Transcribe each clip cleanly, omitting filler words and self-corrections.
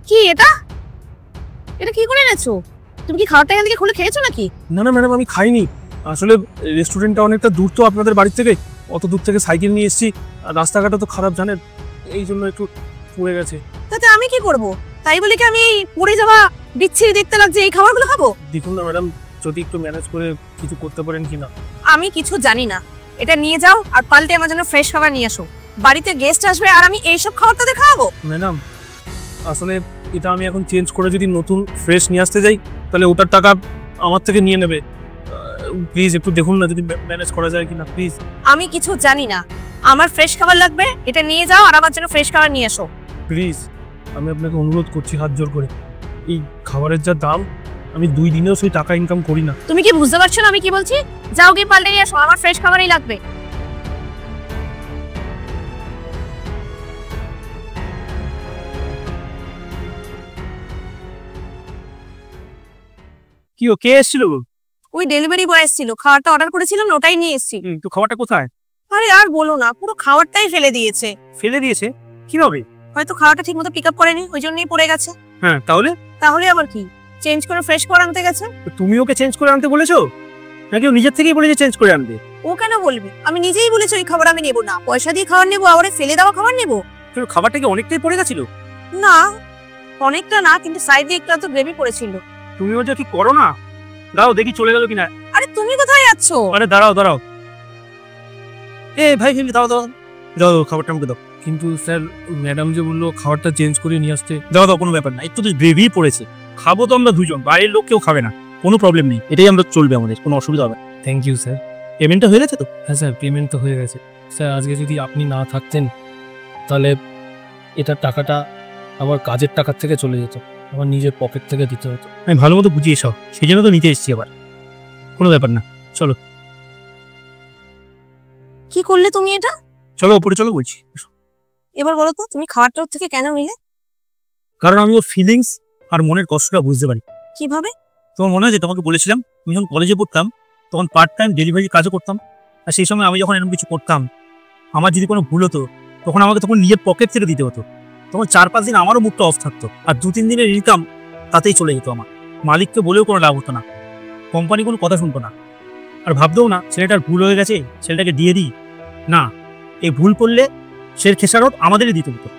কি এটা? এটা কি করে এনেছো? তুমি কি খাবারটা এখান থেকে খুলে খেয়েছো নাকি? না না ম্যাডাম, আমি খাইনি। আসলে রেস্টুরেন্টটা অনেকটা দূর তো আপনাদের বাড়ি থেকে, অত দূর থেকে সাইকেল নিয়ে এসেছি। রাস্তাঘাটটা তো খারাপ জানেন, এই জন্য একটু পড়ে গেছে। তাতে আমি কি করব? তাই বলে কি আমি পড়ে যাওয়া বিচ্ছিরি দেখতে লাগছে এই খাবারগুলো খাবো? দেখুন না ম্যাডাম, যদি একটু ম্যানেজ করে কিছু করতে পারেন কিনা। আমি কিছু জানি না, এটা নিয়ে যাও আর পাল্টে আমার জন্য ফ্রেশ খাবার নিয়ে আসো। বাড়িতে গেস্ট আসবে আর আমি এইসব খাবার তাদের খাওয়াবো? ম্যাডাম আসলে এটা আমি এখন চেঞ্জ করে যদি নতুন ফ্রেশ নিয়ে আসতে যাই, তাহলে ওটার টাকা আমার থেকে নিয়ে নেবে। প্লিজ একটু দেখুন না যদি ম্যানেজ করা যায় কিনা, প্লিজ। আমি কিছু জানি না, আমার ফ্রেশ খাবার লাগবে, এটা নিয়ে যাও আর আমার জন্য ফ্রেশ খাবার নিয়ে আসো। প্লিজ আমি আপনাকে অনুরোধ করছি হাত জোর করে। এই খাবারের যা দাম, আমি 2 দিনেও সেই টাকা ইনকাম করি না। তুমি কি বুঝতে পারছো না আমি কি বলছি? যাও গিয়ে পাল্টে নিয়ে আসো, আমার ফ্রেশ খাবারই লাগবে। কি কে এসেছিল? ওই ডেলিভারি বয় এসেছিল, খাবারটা অর্ডার করেছিলাম ওটাই নিয়ে এসেছি। তো খাবারটা কোথায়? আরে আর বলো না, পুরো খাবারটাই ফেলে দিয়েছে। ফেলে দিয়েছে? কিভাবে? হয়তো খাবারটা ঠিকমতো পিক আপ করেনি, ওই জন্যই পড়ে গেছে। হ্যাঁ তাহলে? তাহলে আবার কি, চেঞ্জ করে ফ্রেশ খাবার আনতে গেছে। তুমি ওকে চেঞ্জ করে আনতে বলেছো নাকি ও নিজের থেকেই বলেছে চেঞ্জ করে আনতে? ও কেন বলবে? আমি নিজেই বলেছি ওই খাবার আমি নেবো না, পয়সা দিয়ে খাবার নেবো আবার ফেলে দেওয়া খাবার নেবো? কিন্তু খাবারটা কি অনেকটাই পড়ে গেছিল? না অনেকটা না, কিন্তু সাইডে একটু তো গ্রেভি পড়েছিল। তুমি ওটা কি করো না, দাও দেখি চলে গেল কিনা। আরে তুমি কোথায় যাচ্ছ? আরে দাঁড়াও দাঁড়াও, ভাই দাও দাও দাও খাবারটা আমাকে দাও। কিন্তু স্যার ম্যাডাম যে বললো খাবারটা চেঞ্জ করে নিয়ে আসতে। দাও দাও, কোনো ব্যাপার না, একটু তো গ্রেভি পড়েছে, খাবো তো আমরা দুজন, বাইরের লোক কেউ খাবে না, কোনো প্রবলেম নেই, এটাই আমরা চলবে, আমাদের কোনো অসুবিধা হবে না। Thank you sir. পেমেন্টটা হয়ে গেছে তো? হ্যাঁ স্যার পেমেন্ট তো হয়ে গেছে। স্যার আজকে যদি আপনি না থাকতেন তাহলে এটার টাকাটা আমার কাজের টাকার থেকে চলে যেত, আমার নিজের পকেট থেকে দিতে হতো। আমি ভালো মতো বুঝিয়ে সব, সেই জন্য তো নিতে এসেছি আবার, কোনো ব্যাপার না, চলো। কি করলে তুমি এটা? চলো উপরে চলো বলছি। এবার বলো তো তুমি খাবারটা ওর থেকে কেন নিলে? কারণ আমি ওর ফিলিংস আর মনের কষ্টটা বুঝতে পারি। কিভাবে? তোমার মনে আছে তোমাকে বলেছিলাম, আমি যখন কলেজে পড়তাম তখন পার্ট টাইম ডেলিভারি কাজও করতাম, আর সেই সময় আমি যখন এরকম কিছু করতাম, আমার যদি কোনো ভুল হতো তখন আমাকে তখন নিজের পকেট থেকে দিতে হতো। তখন 4-5 দিন আমারও মুডটা অফ থাকতো, আর 2-3 দিনের ইনকাম তাতেই চলে যেত আমার। মালিককে বলেও কোনো লাভ হতো না, কোম্পানি কোনো কথা শুনতো না, আর ভাবতেও না ছেলেটার ভুল হয়ে গেছে, ছেলেটাকে দিয়ে দিই। না, এই ভুল করলে সে খেসারত আমাদেরই দিতে হতো।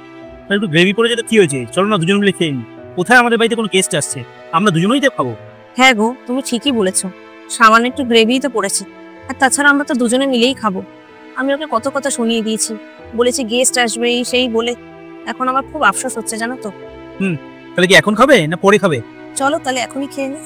একটু গ্রেভি করে যেতে কি হয়েছে, চলো না দুজন মিলে খেয়ে নিই। কোথায় আমাদের বাড়িতে কোনো গেস্ট আসছে, আমরা দুজনেই তো খাবো। হ্যাঁ গো, তুমি ঠিকই বলেছো, সামান্য একটু গ্রেভি তো পড়েছে, আর তাছাড়া আমরা তো দুজনে মিলেই খাবো। আমি ওকে কত কথা শুনিয়ে দিয়েছি, বলেছি গেস্ট আসবে সেই বলে, এখন আমার খুব আফসোস হচ্ছে জানো তো। তাহলে কি এখন খাবে না পরে খাবে? চলো তাহলে এখনই খেয়ে নিই।